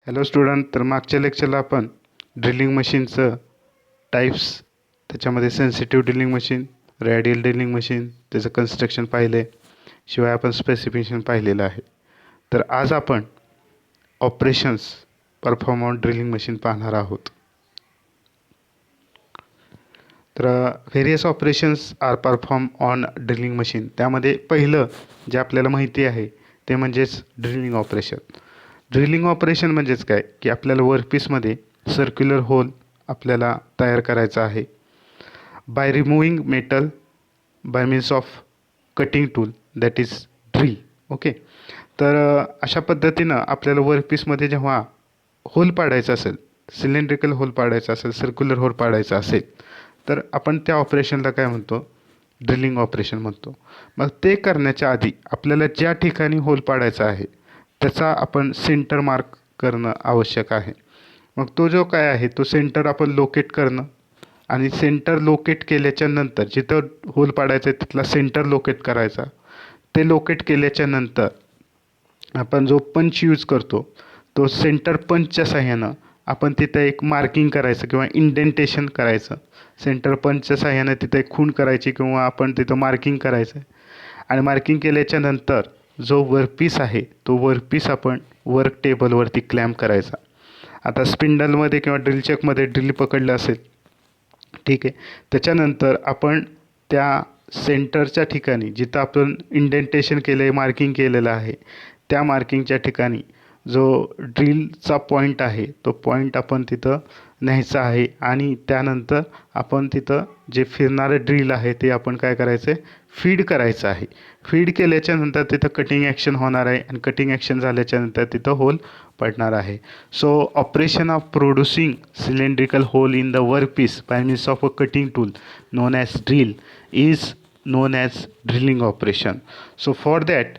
Hello student, तर मागच्या लेक्चरला आपण ड्रिलिंग मशीनचं टाईप्स, त्याच्यामध्ये sensitive drilling machine, radial drilling machine, त्याचं कन्स्ट्रक्शन पाहिले, शिवाय आपण स्पेसिफिकेशन पाहिलेलं आहे. तर आज आपण operations perform on drilling machine पाहणार आहोत. तर various operations are perform on drilling machine. त्यामध्ये पहिलं जे आपल्याला माहिती आहे ते म्हणजेच ड्रिलिंग ऑपरेशन. ड्रिलिंग ऑपरेशन म्हणजेच काय की आपल्याला वर्कपीसमध्ये सर्क्युलर होल आपल्याला तयार करायचा आहे by removing metal by means of cutting tool that is drill. Okay, तर अशा पद्धतीनं आपल्याला वर्कपीसमध्ये जेव्हा होल पाडायचा असेल, सिलेंड्रिकल होल पाडायचा असेल, सर्क्युलर होल पाडायचा असेल, तर आपण त्या ऑपरेशनला काय म्हणतो? ड्रिलिंग ऑपरेशन म्हणतो. मग ते करण्याच्या आधी आपल्याला ज्या ठिकाणी होल पाडायचा आहे त्याचा आपण सेंटर मार्क करणं आवश्यक आहे. मग तो जो काय आहे तो सेंटर आपण लोकेट करणं, आणि सेंटर लोकेट केल्याच्या नंतर जिथं होल पाडायचं आहे तिथला सेंटर लोकेट करायचा. ते लोकेट केल्याच्या नंतर आपण जो पंच यूज करतो तो सेंटर पंचच्या साह्यानं आपण तिथं एक मार्किंग करायचं किंवा इंडेंटेशन करायचं. सेंटर पंचच्या साह्यानं तिथं एक खूण करायची किंवा आपण तिथं मार्किंग करायचं. आणि मार्किंग केल्याच्या नंतर जो वर्कपीस आहे तो वर्कपीस आपण वर्क टेबलवरती क्लॅम्प करायचा. आता स्पिंडलमध्ये किंवा ड्रिल चेकमध्ये ड्रिल पकडलं असेल, ठीक आहे, त्याच्यानंतर आपण त्या सेंटरच्या ठिकाणी जिथं आपण इंडेंटेशन केलं आहे, मार्किंग केलेलं आहे, त्या मार्किंगच्या ठिकाणी जो ड्रिलचा पॉईंट आहे तो पॉईंट आपण तिथं न्यायचा आहे. आणि त्यानंतर आपण तिथं जे फिरणारं ड्रिल आहे ते आपण काय करायचं आहे? फीड करायचं आहे. फीड केल्याच्या नंतर तिथं कटिंग ॲक्शन होणार आहे आणि कटिंग ॲक्शन झाल्याच्या नंतर तिथं होल पडणार आहे. So operation of producing cylindrical hole in the workpiece by means of a cutting tool known as drill is known as drilling operation. So for that,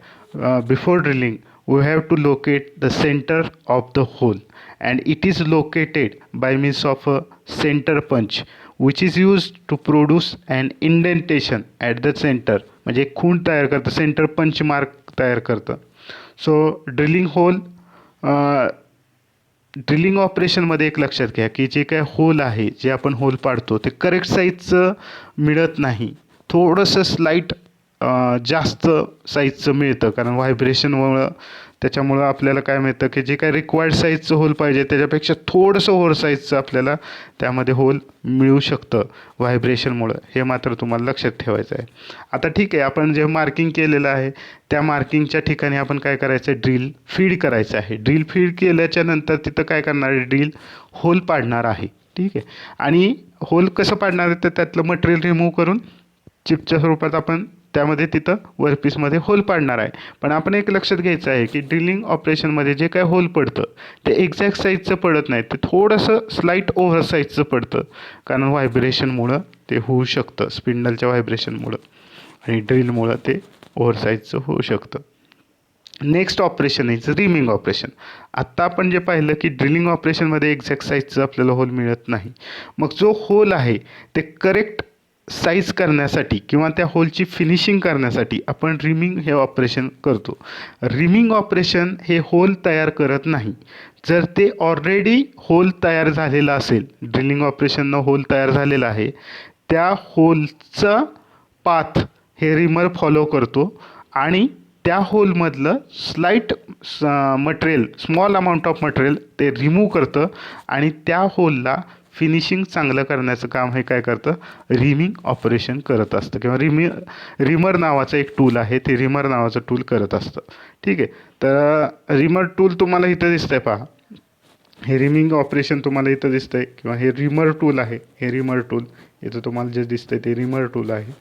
before drilling we have to locate the center of the hole, and it is located by means of a center punch which is used to produce an indentation at the center. म्हणजे एक खूण तयार करतं, centre punch mark तयार करतं. So drilling ऑपरेशनमध्ये एक लक्षात घ्या की जे काय होल आहे, जे आपण होल पाडतो ते करेक्ट साईजचं मिळत नाही. थोडंसं स्लाईट जास्त साईजचं मिळतं, कारण व्हायब्रेशनमुळं त्याच्यामुळं आपल्याला काय मिळतं की जे काय रिक्वायर्ड साईजचं होल पाहिजे त्याच्यापेक्षा थोडंसं ओव्हर साईजचं आपल्याला त्यामध्ये होल मिळू शकतं व्हायब्रेशनमुळं. हे मात्र तुम्हाला लक्षात ठेवायचं आहे. आता ठीक आहे, आपण जे मार्किंग केलेलं आहे त्या मार्किंगच्या ठिकाणी आपण काय करायचं आहे? ड्रिल फीड करायचं आहे. ड्रिल फीड केल्याच्या नंतर तिथं काय करणार आहे? ड्रिल होल पाडणार आहे. ठीक आहे, आणि होल कसं पाडणार आहे? तर त्यातलं मटेरियल रिमूव्ह करून चिपच्या स्वरूपात आपण त्यामध्ये तिथं वर्कपीसमध्ये होल पाडणार आहे. पण आपण एक लक्षात घ्यायचं आहे की ड्रिलिंग ऑपरेशनमध्ये जे काय होल पडतं ते एक्झॅक्ट साईजचं पडत नाही, ते थोडंसं स्लाईट ओव्हर साईजचं पडतं, कारण व्हायब्रेशनमुळं ते होऊ शकतं, स्पिंडलच्या व्हायब्रेशनमुळं आणि ड्रिलमुळं ते ओव्हर साईजचं होऊ शकतं. Next operation is rhyming operation. आत्ता आपण जे पाहिलं की ड्रिलिंग ऑपरेशनमध्ये एक्झॅक्ट साईजचं आपल्याला होल मिळत नाही. मग जो होल आहे ते करेक्ट साईज करण्यासाठी किंवा त्या होलची फिनिशिंग करण्यासाठी आपण रिमिंग हे ऑपरेशन करतो. रिमिंग ऑपरेशन हे होल तयार करत नाही. जर ते ऑलरेडी होल तयार झालेला असेल, ड्रिलिंग ऑपरेशननं होल तयार झालेला आहे, त्या होलचा पाथ हे रिमर फॉलो करतो आणि त्या होलमधलं slight material, small amount of material ते रिमूव्ह करतं आणि त्या होलला फिनिशिंग चांगलं करण्याचं काम हे काय करतं? रिमिंग ऑपरेशन करत असतं, किंवा रिमर नावाचं एक टूल आहे, ते रिमर नावाचं टूल करत असतं. ठीक आहे, तर रिमर टूल तुम्हाला इथं दिसतंय पहा. हे रिमिंग ऑपरेशन तुम्हाला इथं दिसतंय, किंवा हे रिमर टूल आहे. हे रिमर टूल इथं तुम्हाला जे दिसतंय ते रिमर टूल आहे.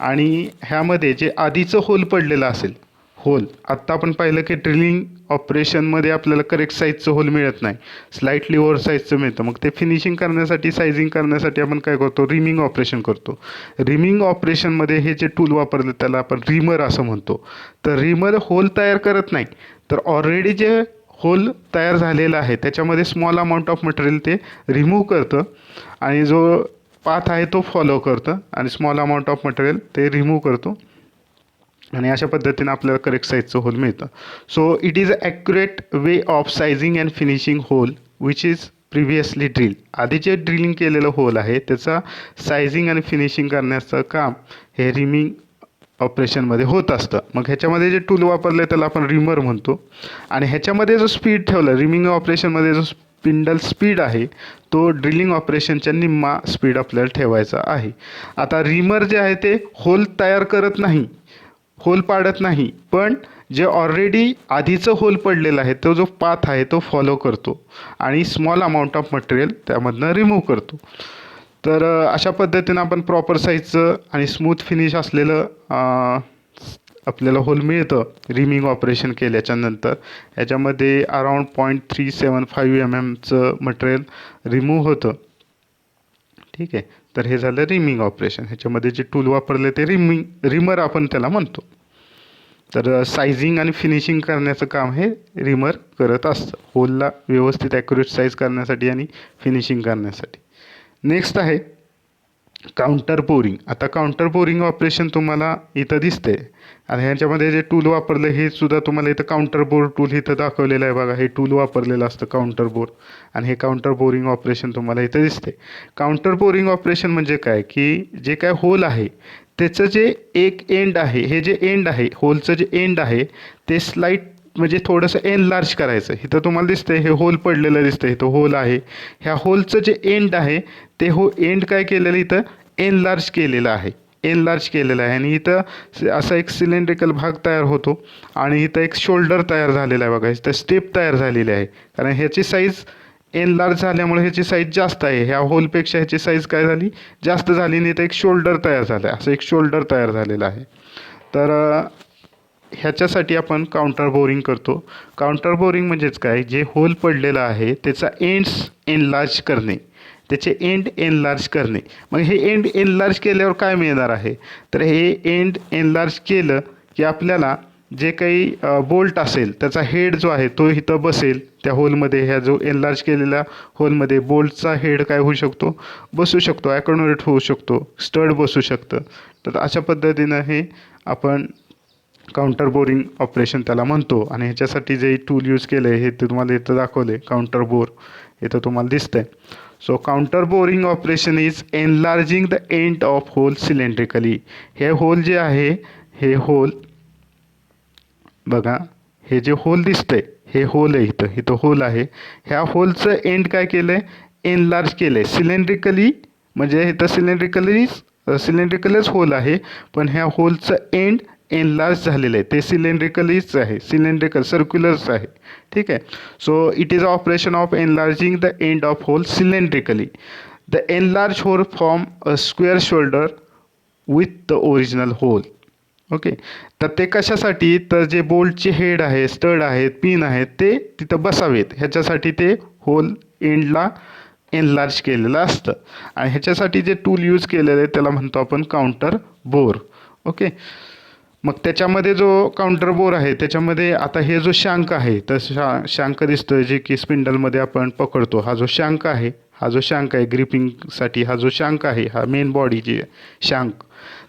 आणि ह्यामध्ये जे आधीचं होल पडलेलं असेल, होल आत्ता आपण पाहिलं की ड्रिलिंग ऑपरेशनमध्ये आपल्याला करेक्ट साईजचं होल मिळत नाही, स्लाइटली ओव्हर साईजचं मिळतं. मग ते फिनिशिंग करण्यासाठी, सायझिंग करण्यासाठी आपण काय करतो? रिमिंग ऑपरेशन करतो. रिमिंग ऑपरेशनमध्ये हे जे टूल वापरलं त्याला आपण रिमर असं म्हणतो. तर रिमर होल तयार करत नाही, तर ऑलरेडी जे होल तयार झालेला आहे त्याच्यामध्ये स्मॉल अमाऊंट ऑफ मटेरियल ते रिमूव्ह करतं आणि जो पाथ आहे तो फॉलो करतं आणि स्मॉल अमाऊंट ऑफ मटेरियल ते रिमूव्ह करतो आणि अशा पद्धतीने आपल्याला करेक्ट साईजचं होल मिळतं. So it is a accurate way of sizing and finishing hole which is previously drill. आधी जे ड्रिलिंग केलेलं होल आहे त्याचा सायझिंग आणि फिनिशिंग करण्याचं काम हे रिमिंग ऑपरेशनमध्ये होत असतं. मग ह्याच्यामध्ये जे टूल वापरले त्याला आपण रिमर म्हणतो. आणि ह्याच्यामध्ये जो स्पीड ठेवला रिमिंग ऑपरेशनमध्ये जो स्पिंडल स्पीड आहे तो ड्रिलिंग ऑपरेशनच्या निम्मा स्पीड आपल्याला ठेवायचा आहे. आता रिमर जे आहे ते होल तयार करत नाही, होल पाडत नाही, पण जे ऑलरेडी आधीचं होल पडलेलं आहे तो जो पाथ आहे तो फॉलो करतो आणि स्मॉल अमाऊंट ऑफ मटेरियल त्यामधनं रिमूव्ह करतो. तर अशा पद्धतीनं आपण प्रॉपर साईजचं आणि स्मूथ फिनिश असलेलं आपल्याला होल मिळतं रिमिंग ऑपरेशन केल्याच्या नंतर. याच्यामध्ये अराउंड 0.375 mm मटेरियल रिमूव्ह होतं. ठीक आहे, तर हे झालं रिमिंग ऑपरेशन. ह्याच्यामध्ये जे टूल वापरले ते रिमर आपण त्याला म्हणतो. तर सायझिंग आणि फिनिशिंग करण्याचं काम हे रिमर करत असतं होलला व्यवस्थित ॲक्युरेट साईज करण्यासाठी आणि फिनिशिंग करण्यासाठी. नेक्स्ट आहे काउंटर बोरिंग. आता काउंटर बोरिंग ऑपरेशन तुम्हाला इथं दिसते आणि ह्याच्यामध्ये जे टूल वापरलं हे सुद्धा तुम्हाला इथं काउंटर बोर टूल इथं दाखवलेलं आहे बघा. हे टूल वापरलेलं असतं काउंटर बोर आणि हे काउंटर बोरिंग ऑपरेशन तुम्हाला इथं दिसते. काउंटर बोरिंग ऑपरेशन म्हणजे काय की जे काय होल आहे त्याचं जे एक एंड आहे, हे जे एंड आहे होलचं जे एंड आहे ते स्लाईट म्हणजे थोडंसं एनलार्ज करायचं. इथं तुम्हाला दिसतंय हे होल पडलेलं दिसतंय, इथं होल आहे. ह्या होलचं जे एंड आहे ते एंड काय केलेलं इथं एनलार्ज केलेलं आहे, एनलार्ज केलेलं आहे. आणि इथं असा एक सिलेंड्रिकल भाग तयार होतो आणि इथं एक शोल्डर तयार झालेला आहे बघा. इथं स्टेप तयार झालेली आहे कारण ह्याची साईज एनलार्ज झाल्यामुळे ह्याची साईज जास्त आहे. ह्या होलपेक्षा ह्याची साईज काय झाली जास्त झाली आणि इथं एक शोल्डर तयार झालं आहे, असं एक शोल्डर तयार झालेलं आहे. तर ह्याच्यासाठी आपण काउंटर बोरिंग करतो. काउंटर बोरिंग म्हणजेच काय, जे होल पडलेलं आहे त्याचा एंड्स एनलार्ज करणे, त्याचे एंड एनलार्ज करणे. मग हे एंड एनलार्ज केल्यावर काय मिळणार आहे, तर हे एंड एनलार्ज केलं की आपल्याला जे काही बोल्ट असेल त्याचा हेड जो आहे तो इथं बसेल त्या होलमध्ये. ह्या जो एनलार्ज केलेल्या होलमध्ये बोल्टचा हेड काय होऊ शकतो बसू शकतो, ॲकोमोडेट होऊ शकतो, स्टड बसू शकतं. तर अशा पद्धतीनं हे आपण काउंटर बोरिंग ऑपरेशन त्याला म्हणतो. आणि ह्याच्यासाठी जे टूल यूज केलं आहे हे ते तुम्हाला इथं दाखवले, काउंटर बोर इथं तुम्हाला दिसतंय. So counter boring operation is enlarging the end of hole cylindrically. हे होल जे आहे हे होल बघा, हे जे होल दिसतंय हे होल आहे, इथं इथं होल आहे. ह्या होलचं एंड काय केलं आहे एनलार्ज केलं आहे सिलेंड्रिकली. म्हणजे इथं सिलेंड्रिकलच होल आहे पण ह्या होलचं एंड एनलार्ज झालेलं आहे, ते सिलेंड्रिकलीच आहे, सिलेंड्रिकल सर्क्युलरच आहे. ठीक आहे. So it is a operation of enlarging the end of hole cylindrically. The enlarge hole form a square shoulder with the original hole. Okay, तर ते कशासाठी, तर जे बोल्टचे हेड आहे, स्टड आहेत, पिन आहेत ते तिथं बसावेत ह्याच्यासाठी ते होल एंडला एनलार्ज केलेलं असतं. आणि ह्याच्यासाठी जे टूल यूज केलेलं आहे त्याला म्हणतो आपण काउंटर बोर. ओके, मग त्याच्यामध्ये जो काउंटर बोर आहे त्याच्यामध्ये आता हे जो शांक आहे तर शांक दिसतोय जे की स्पिंडलमध्ये आपण पकडतो. हा जो शांक आहे, हा जो शांक आहे ग्रिपिंगसाठी, हा जो शांक आहे हा मेन बॉडीची शांक,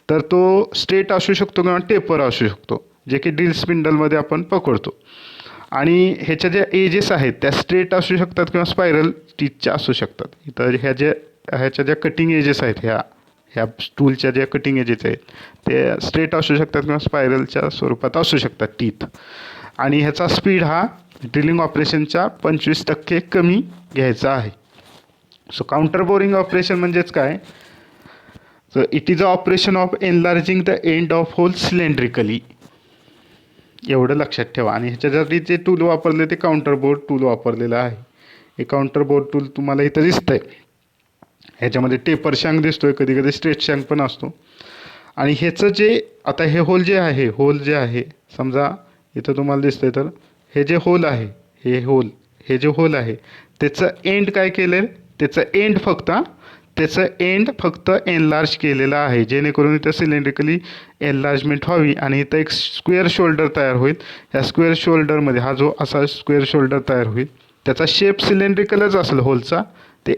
तर तो स्ट्रेट असू शकतो किंवा टेपर असू शकतो जे की ड्रिल स्पिंडलमध्ये आपण पकडतो. आणि ह्याच्या ज्या एजेस आहेत त्या स्ट्रेट असू शकतात किंवा स्पायरल टीचच्या असू शकतात. इथं ह्याच्या ज्या कटिंग एजेस आहेत ह्या टूलच्या ज्या कटिंग एजेस आहेत ते स्ट्रेट असू शकतात किंवा स्पायरलच्या स्वरूपात असू शकतात टीथ. आणि ह्याचा स्पीड हा ड्रिलिंग ऑपरेशनच्या 25% कमी घ्यायचा आहे. सो काउंटर बोरिंग ऑपरेशन म्हणजेच काय, तर it is a operation of enlarging the end of hole cylindrically. एवढं लक्षात ठेवा. आणि ह्याच्यासाठी जे टूल वापरले ते काउंटर बोर्ड टूल वापरलेलं आहे. हे काउंटर बोर्ड टूल तुम्हाला इथं दिसतंय. ह्याच्यामध्ये टेपर शँक दिसतोय, कधी कधी स्ट्रेट शँक पण असतो. आणि ह्याचं जे आता हे होल जे आहे समजा इथं तुम्हाला दिसतंय, तर हे जे होल आहे हे जे होल आहे त्याचं एंड काय केलं, त्याचं एंड फक्त एनलार्ज केलेलं आहे जेणेकरून इथं सिलेंड्रिकली एनलार्जमेंट व्हावी आणि इथं एक स्क्वेअर शोल्डर तयार होईल. ह्या स्क्वेअर शोल्डरमध्ये हा जो असा स्क्वेअर शोल्डर तयार होईल त्याचा शेप सिलेंड्रिकलच असेल होलचा, ते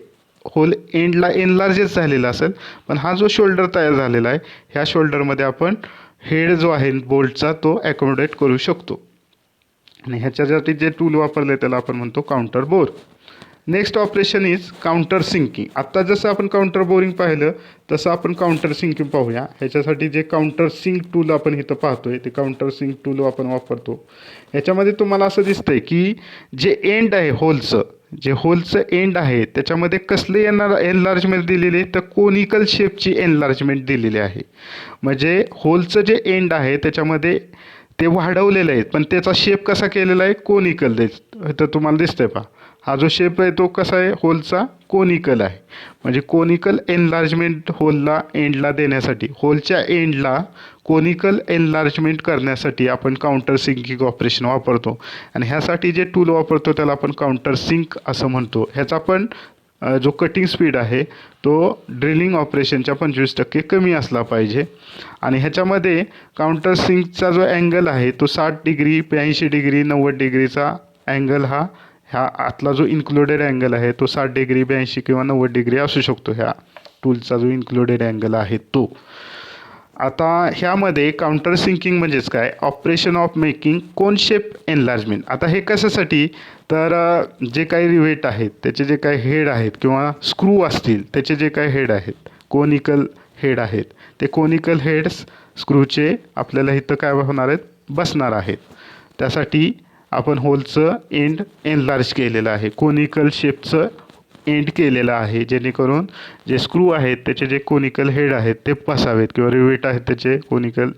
होल एंडला एनलार्जच झालेला असेल. पण हा जो शोल्डर तयार झालेला आहे ह्या शोल्डरमध्ये आपण हेड जो आहे बोल्टचा तो ॲकोमोडेट करू शकतो. आणि ह्याच्यासाठी जे टूल वापरले त्याला आपण म्हणतो counter bore. Next operation is counter sinking. आत्ता जसं आपण काउंटर बोरिंग पाहिलं तसं आपण काउंटर सिंकिंग पाहूया. ह्याच्यासाठी जे काउंटर सिंक टूल आपण इथं पाहतोय ते काउंटर सिंक टूल आपण वापरतो. ह्याच्यामध्ये तुम्हाला असं दिसतंय की जे एंड आहे होलचं एंड आहे त्याच्यामध्ये कसले एनलार्जमेंट दिलेली आहे तर कोनिकल शेपची एनलार्जमेंट दिलेली आहे. म्हणजे होलचं जे एंड आहे त्याच्यामध्ये ते वाढवलेलं आहे पण त्याचा शेप कसा केलेला आहे कोनिकल. तर तुम्हाला दिसतंय पहा हा जो शेप आहे तो कसा आहे होलचा कोनिकल आहे. म्हणजे कोनिकल एनलार्जमेंट होलला एंडला देण्यासाठी होलच्या एंडला कोनिकल एनलार्जमेंट करण्यासाठी आपण काउंटर सिंकिंग ऑपरेशन वापरतो. आणि ह्यासाठी जे टूल वापरतो त्याला आपण काउंटर सिंक असं म्हणतो. ह्याचा पण जो कटिंग स्पीड आहे तो ड्रिलिंग ऑपरेशनच्या 25% कमी असला पाहिजे. आणि ह्याच्यामध्ये काउंटर सिंकचा जो अँगल आहे तो 60 डिग्री 82 डिग्री 90 डिग्रीचा अँगल ह्या आतला जो इन्क्लुडेड अँगल आहे तो 60 डिग्री 82 किंवा 90 डिग्री असू शकतो. ह्या टूलचा जो इन्क्लुडेड अँगल आहे तो. आता ह्यामध्ये काउंटर सिंकिंग म्हणजेच काय operation of making cone shape enlargement. आता हे कशासाठी तर जे काही रिवेट आहेत त्याचे जे काही हेड आहेत किंवा स्क्रू असतील त्याचे जे काही हेड आहेत कोनिकल हेड आहेत ते कोनिकल हेड्स स्क्रूचे आपल्याला इथं काय होणार आहेत बसणार आहेत. त्यासाठी आपण होलचं एंड एनलार्ज केलेलं आहे कोनिकल शेपचं एंड केलेलं आहे जेणेकरून जे स्क्रू आहेत त्याचे जे कोनिकल हेड आहेत ते बसावेत किंवा रिवेट आहेत त्याचे कोनिकल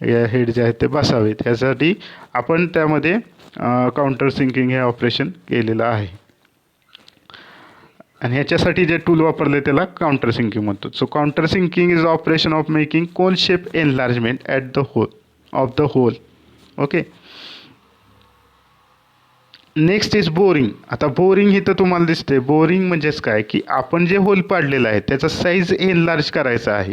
हेड जे आहेत ते बसावेत. ह्यासाठी आपण त्यामध्ये काउंटर सिंकिंग हे ऑपरेशन केलेलं आहे. आणि ह्याच्यासाठी जे टूल वापरले त्याला काउंटर सिंकिंग म्हणतो. So counter sinking is operation of making cone shape enlargement at the hole of the hole. Okay. Next is boring. आता बोरिंग इथं तुम्हाला दिसते. बोरिंग म्हणजेच काय की आपण जे होल पाडलेला आहे त्याचा साईज एनलार्ज करायचा आहे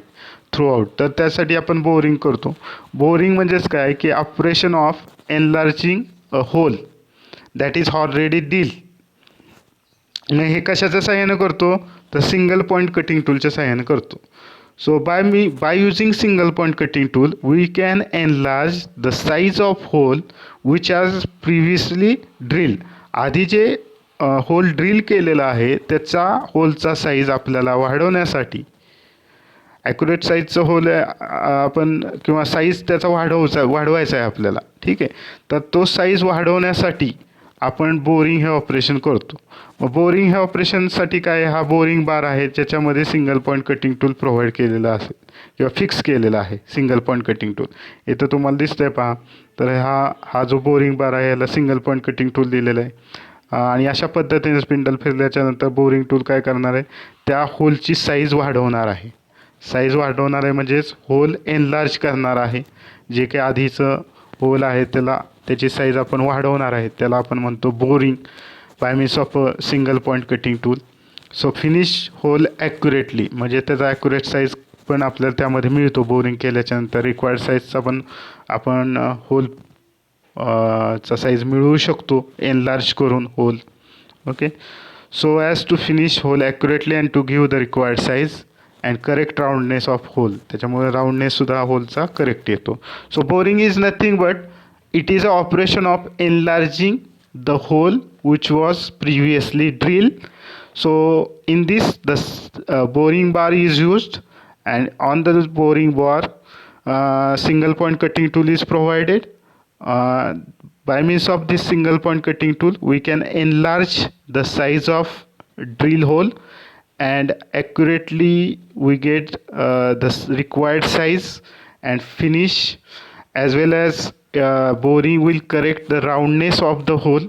थ्रू आउट तर त्यासाठी आपण बोरिंग करतो. बोरिंग म्हणजेच काय की operation of enlarging a whole that is already deal. मग हे कशाच्या साहाय्यानं करतो तर सिंगल पॉईंट कटिंग टूलच्या साहाय्यानं करतो. So by using single point cutting tool we can enlarge the size of hole which has previously drilled. आधी जे होल ड्रिल केलेला आहे त्याचा होलचा साईज आपल्याला वाढवण्यासाठी ॲक्युरेट साईजचं होल आपण किंवा साईज त्याचा वाढवायचा आहे आपल्याला. ठीक आहे. तर तो साईज वाढवण्यासाठी आपण बोरिंग हे ऑपरेशन करतो. मग बोरिंग हे ऑपरेशनसाठी काय हा बोरिंग बार आहे ज्याच्यामध्ये single point cutting tool provide केलेला असेल किंवा फिक्स केलेला आहे सिंगल पॉईंट कटिंग टूल. इथं तुम्हाला दिसतंय पहा. तर हा जो बोरिंग बार आहे याला सिंगल पॉईंट कटिंग टूल दिलेला आहे. आणि अशा पद्धतीने स्पिंडल फिरल्याच्यानंतर बोरिंग टूल काय करणार आहे त्या होलची साईज वाढवणार आहे. साईज वाढवणार आहे म्हणजेच होल एनलार्ज करणार आहे. जे काही आधीचं होल आहे त्याची साईज आपण वाढवणार आहे त्याला आपण म्हणतो boring by means of a single point cutting tool. So finish hole accurately म्हणजे त्याचा ॲक्युरेट साईज पण आपल्याला त्यामध्ये मिळतो. बोरिंग केल्याच्यानंतर रिक्वायर्ड साईजचा पण आपण होल चा साईज मिळवू शकतो एनलार्ज करून hole. Okay. So as to finish hole accurately and to give the required size and correct roundness of hole. त्याच्यामुळे राऊंडनेससुद्धा होलचा करेक्ट येतो. So boring is nothing but it is an operation of enlarging the hole which was previously drilled. So in this the boring bar is used and on the boring bar single point cutting tool is provided. By means of this single point cutting tool we can enlarge the size of drill hole and accurately we get the required size and finish as well as boring will correct the roundness of the hole.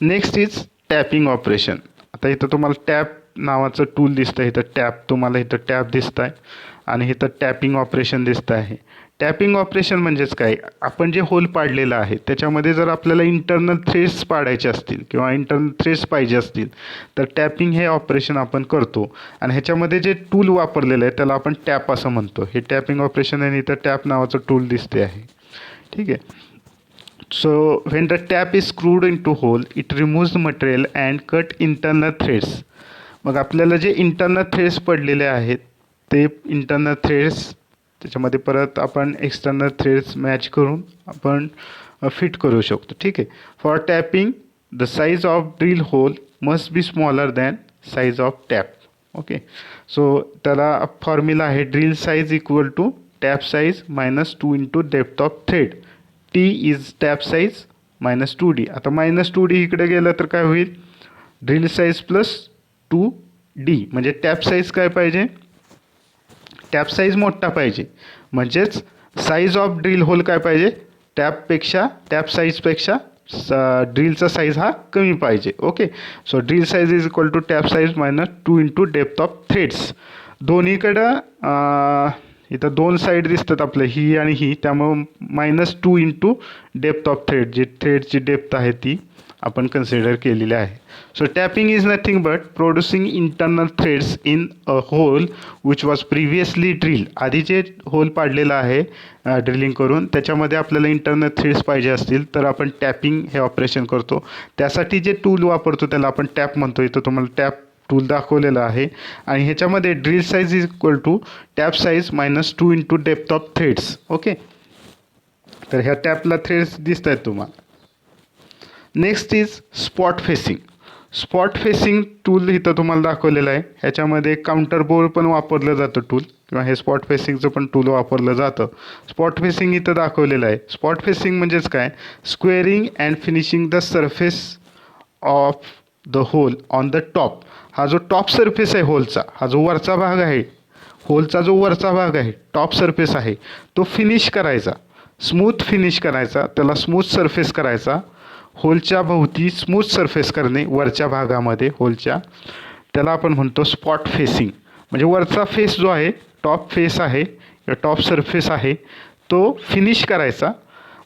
Next is tapping operation. आता इथं तुम्हाला tap नावाचं tool दिसतं. इथं तुम्हाला इथं tap दिसत आहे आणि इथं टॅपिंग ऑपरेशन दिसतं आहे. टॅपिंग ऑपरेशन म्हणजेच काय आपण जे होल पाडलेलं आहे त्याच्यामध्ये जर आपल्याला इंटरनल थ्रेड्स पाडायचे असतील किंवा इंटरनल थ्रेड्स पाहिजे असतील तर टॅपिंग हे ऑपरेशन आपण करतो. आणि ह्याच्यामध्ये जे टूल वापरलेलं आहे त्याला आपण टॅप असं म्हणतो. हे टॅपिंग ऑपरेशन आहे. इथं टॅप नावाचं टूल दिसते आहे. ठीक आहे. So when the tap is screwed in to hole it removes the material and cut internal threads. मग आपल्याला जे इंटरनल थ्रेड्स पडलेले आहेत ते इंटरनल थ्रेड्स त्याच्यामध्ये परत आपण एक्सटर्नल थ्रेड्स मॅच करून आपण फिट करू शकतो. ठीक आहे. For tapping the size of drill hole must be smaller than size of tap. Okay. So त्याला फॉर्म्युला आहे drill size equal to tap size minus 2 into depth of thread. T is tap size minus 2D. आता minus 2D इकडे गेलं तर काय होईल, drill size plus 2D म्हणजे tap size काय पाहिजे, टॅप साईज मोठा पाहिजे, म्हणजेच साईज ऑफ ड्रिल होल काय पाहिजे, टॅप साईजपेक्षा ड्रिलचा साईज हा कमी पाहिजे. Okay. So drill size is equal to tap size minus 2 into depth of threads. दोन्हीकडं इथं दोन साईड दिसतात आपलं, ही आणि ही, त्यामुळं minus 2 into depth of thread, जी थ्रेडची डेप्थ आहे ती आपण कन्सिडर केलेली आहे. So tapping is nothing but producing internal threads in a hole which was previously drill. आधी जे होल पाडलेलं आहे ड्रिलिंग करून त्याच्यामध्ये आपल्याला इंटरनल थ्रेड्स पाहिजे असतील तर आपण टॅपिंग हे ऑपरेशन करतो. त्यासाठी जे टूल वापरतो त्याला आपण टॅप म्हणतो. इथं तुम्हाला टॅप टूल दाखवलेलं आहे आणि ह्याच्यामध्ये drill size is equal to tap size minus 2 into depth of threads. Okay. तर ह्या टॅपला थ्रेड्स दिसत आहेत तुम्हाला. Next is spot facing. Spot facing tool इथं तुम्हाला दाखवलेलं आहे. ह्याच्यामध्ये काउंटर बोर पण वापरलं जातं टूल, किंवा हे स्पॉट फेसिंगचं पण टूल वापरलं जातं. स्पॉट फेसिंग इथं दाखवलेलं आहे. स्पॉट फेसिंग म्हणजेच काय, squaring and finishing the surface of the hole on the top. हा जो टॉप सरफेस आहे होलचा, हा जो वरचा भाग आहे होलचा, जो वरचा भाग आहे टॉप सरफेस आहे, तो फिनिश करायचा, स्मूथ फिनिश करायचा, त्याला स्मूथ सरफेस करायचा. होलच्या भोवती स्मूथ सरफेस करणे वरच्या भागामध्ये होलच्या, त्याला आपण म्हणतो स्पॉट फेसिंग. म्हणजे वरचा फेस जो आहे, टॉप फेस आहे किंवा टॉप सरफेस आहे, तो फिनिश करायचा.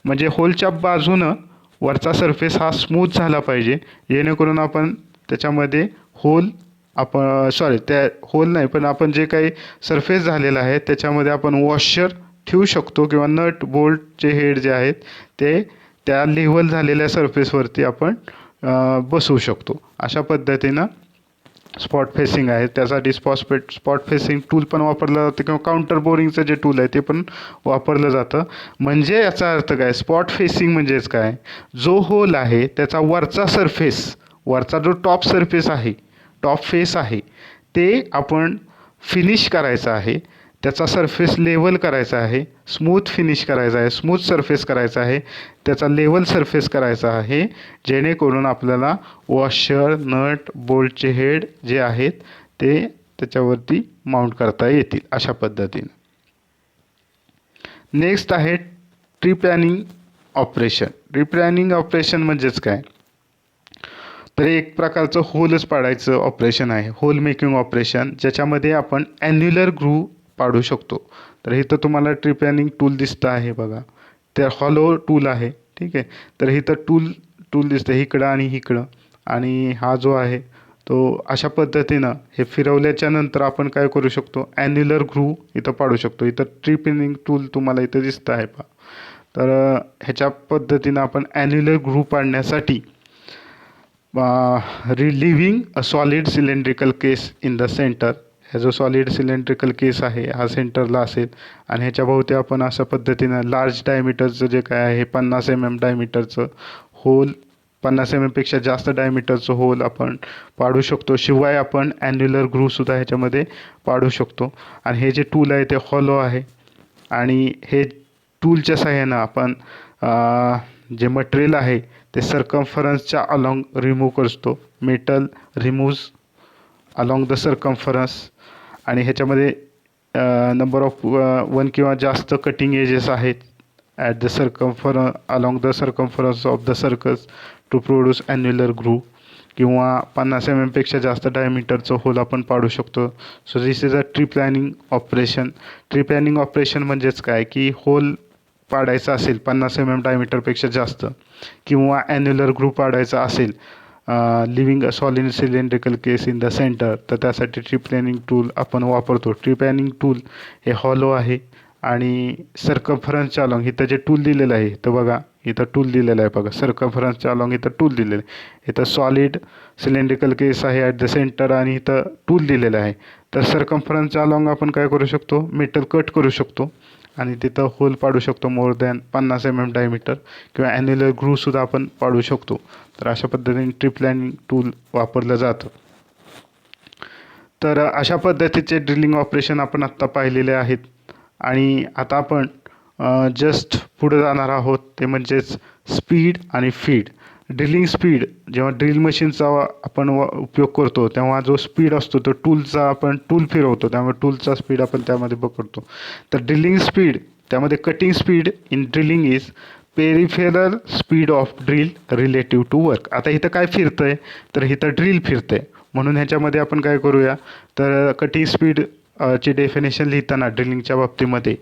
म्हणजे होलच्या बाजूनं वरचा सरफेस हा स्मूथ झाला पाहिजे, जेणेकरून आपण त्याच्यामध्ये त्या होल नाही पण आपण जे काही सरफेस झालेलं आहे त्याच्यामध्ये आपण वॉशर ठेवू शकतो, किंवा नट बोल्टचे हेड जे आहेत ते त्या लेव्हल झालेल्या सरफेसवरती आपण बसवू शकतो. अशा पद्धतीनं स्पॉट फेसिंग आहे. त्यासाठी स्पॉट फेसिंग टूल पण वापरलं जातं, किंवा काउंटर बोरिंगचं जे टूल आहे ते पण वापरलं जातं. म्हणजे याचा अर्थ काय, स्पॉट फेसिंग म्हणजेच काय, जो होल आहे त्याचा वरचा सरफेस, वरचा जो टॉप सरफेस आहे, टॉप फेस आहे, ते आपण फिनिश करायचं आहे, त्याचा सरफेस लेवल करायचा आहे, स्मूथ फिनिश करायचा आहे, स्मूथ सरफेस करायचा आहे, त्याचा लेवल सरफेस करायचा आहे, जेणेकरून आपल्याला वॉशर, नट, बोल्टचे हेड जे आहेत ते त्याच्यावरती माउंट करता येतील अशा पद्धतीने. नेक्स्ट आहे ट्रीपॅनिंग ऑपरेशन. ट्रीपॅनिंग ऑपरेशन म्हणजेच काय, तर एक प्रकारचं होलच पाडायचं ऑपरेशन आहे, होल मेकिंग ऑपरेशन, ज्याच्यामध्ये आपण ॲन्युलर ग्रूव्ह पाडू शकतो. तर इथं तुम्हाला ट्रीपॅनिंग टूल दिसतं आहे बघा, ते हॉलो टूल आहे. ठीक आहे. तर इथं टूल दिसतं इकडं आणि इकडं, आणि हा जो आहे तो अशा पद्धतीनं हे फिरवल्याच्या नंतर आपण काय करू शकतो, ॲन्युलर ग्रूव्ह इथं पाडू शकतो. इथं ट्रीपॅनिंग टूल तुम्हाला इथं दिसतं आहे पहा. तर ह्याच्या पद्धतीनं आपण ॲन्युलर ग्रूव्ह पाडण्यासाठी living a solid cylindrical case in the centre. हा जो सॉलिड सिलेंड्रिकल केस आहे हा सेंटरला असेल, आणि ह्याच्या भोवती आपण अशा पद्धतीनं लार्ज डायमीटरचं जे काय आहे 50 mm डायमीटरचं होल, 50 mm पेक्षा जास्त डायमीटरचं होल आपण पाडू शकतो. शिवाय आपण ॲन्युलर ग्रूव्हसुद्धा ह्याच्यामध्ये पाडू शकतो. आणि हे जे टूल आहे ते हॉलो आहे, आणि हे टूलच्या साहाय्यानं आपण जे मटेरियल आहे ते सर्कम्फरन्सच्या अलॉंग रिमूव्ह करतो. Metal removes along the circumference, आणि ह्याच्यामध्ये नंबर ऑफ 1 किंवा जास्त कटिंग एजेस आहेत at the along the circumference of the circles to produce annular groove, किंवा 50 mm पेक्षा जास्त डायमीटरचं होल आपण पाडू शकतो. So this is a trepanning operation. Trepanning operation म्हणजेच काय, की होल पाडायचा असेल 50 mm डायमीटरपेक्षा जास्त, किंवा ॲन्युलर ग्रूव्ह पाडायचा असेल living a solid cylindrical case in the centre, तर त्यासाठी ट्रीपॅनिंग टूल आपण वापरतो. ट्रीपॅनिंग टूल हे हॉलो आहे, आणि सर्कम्फरन्सच्या अलॉंग इथं जे टूल दिलेलं आहे तर बघा इथं टूल दिलेलं आहे बघा, सर्कम्फरन्सच्या अलॉंग इथं टूल दिलेलं आहे. इथं सॉलिड सिलेंड्रिकल केस आहे ॲट द सेंटर आणि इथं टूल दिलेलं आहे. तर सर्कम्फरन्सच्या अलॉंग आपण काय करू शकतो, मेटल कट करू शकतो आणि तिथं होल पाडू शकतो मोर दॅन 50 mm डायमीटर, किंवा ॲन्युलर ग्रूव्हसुद्धा आपण पाडू शकतो. तर अशा पद्धतीने ट्रिप लाईन टूल वापरलं जातं. तर अशा पद्धतीचे ड्रिलिंग ऑपरेशन आपण आत्ता पाहिलेले आहेत. आणि आता आपण जस्ट पुढे जाणार आहोत, ते म्हणजेच स्पीड आणि फीड. ड्रिलिंग स्पीड, जेव्हा ड्रिल मशीनचा आपण उपयोग करतो तेव्हा जो स्पीड असतो तो टूलचा, आपण टूल फिरवतो त्यामुळे टूलचा स्पीड आपण त्यामध्ये पकडतो. तर ड्रिलिंग स्पीड, त्यामध्ये cutting speed in drilling is peripheral speed of drill relative to work. आता इथं काय फिरतंय, तर इथं ड्रिल फिरतंय, म्हणून ह्याच्यामध्ये आपण काय करूया, तर कटिंग स्पीड ची डेफिनेशन लिहिताना ड्रिलिंगच्या बाबतीमध्ये,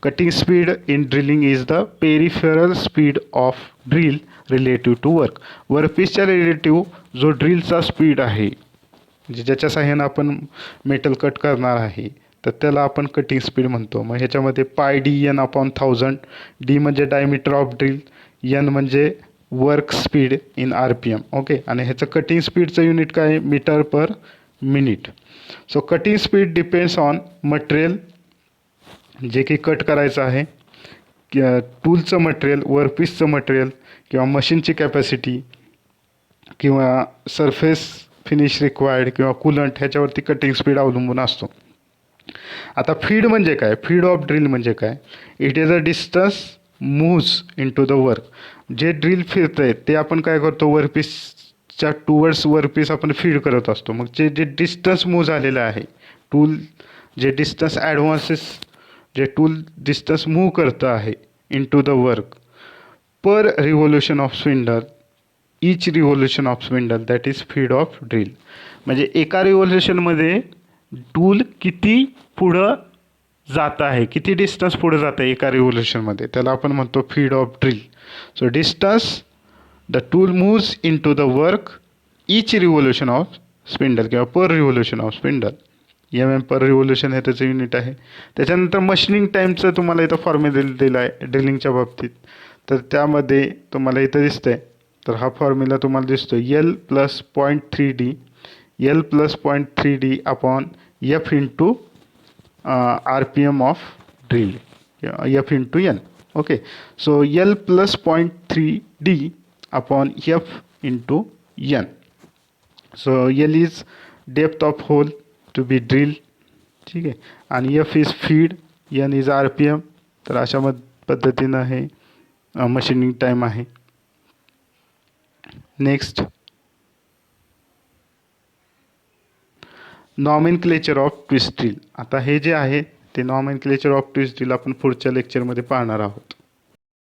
cutting speed in drilling is the peripheral speed of drill relative to work. वर्कपीसच्या रिलेटिव्ह जो ड्रिलचा स्पीड आहे, म्हणजे ज्याच्या साहाय्यानं आपण मेटल कट करणार आहे, तर त्याला आपण कटिंग स्पीड म्हणतो. मग ह्याच्यामध्ये pi D N upon 1000, D म्हणजे डायमीटर ऑफ ड्रिल, एन म्हणजे work speed in RPM. Okay, आणि ह्याचं कटिंग स्पीडचं युनिट काय आहे, metre per minute. So cutting speed depends on material, जे की कट करायचं आहे, टूलचं मटेरियल, वर्कपीसचं मटेरियल, किंवा मशीनची कॅपॅसिटी, किंवा सरफेस फिनिश रिक्वायर्ड, किंवा कूलंट, ह्याच्यावरती कटिंग स्पीड अवलंबून असतो. आता फीड म्हणजे काय, फीड ऑफ ड्रिल म्हणजे काय, it is a distance moves in to the work. जे ड्रिल फिरतंय ते आपण काय करतो, वर्कपीसच्या टुवर्ड्स वर्कपीस आपण फीड करत असतो. मग जे डिस्टन्स मूव्ह झालेलं आहे, टूल जे डिस्टन्स ॲडव्हान्सेस, जे टूल डिस्टन्स मूव्ह करतं आहे in to the work per revolution of spindle, each revolution of spindle, that is feed of drill. म्हणजे एका रिव्होल्युशनमध्ये टूल किती पुढं जात आहे, किती डिस्टन्स पुढे जात आहे एका रिव्होल्युशनमध्ये, त्याला आपण म्हणतो feed of drill. So distance the tool moves in to the work each revolution of spindle, किंवा per revolution of spindle. MM per revolution हे त्याचं युनिट आहे. त्याच्यानंतर मशीनिंग टाईमचं तुम्हाला इथं फॉर्म्युला दिलं आहे ड्रिलिंगच्या बाबतीत, तर त्यामध्ये तुम्हाला इथं दिसतंय, तर हा फॉर्म्युला तुम्हाला दिसतो, L + 0.3D, L + 0.3D upon F into RPM of drill, F into N. Okay, so L + 0.3D upon F into N. So L is depth of hole to be drill, ठीक आहे, आणि F is feed, N is RPM. तर अशा पद्धतीनं हे machining time आहे. Next, nomenclature of twist drill. आता हे जे आहे ते नॉमेनक्लेचर ऑफ ट्विस्ट ड्रिल आपण पुढच्या लेक्चरमध्ये पाहणार आहोत.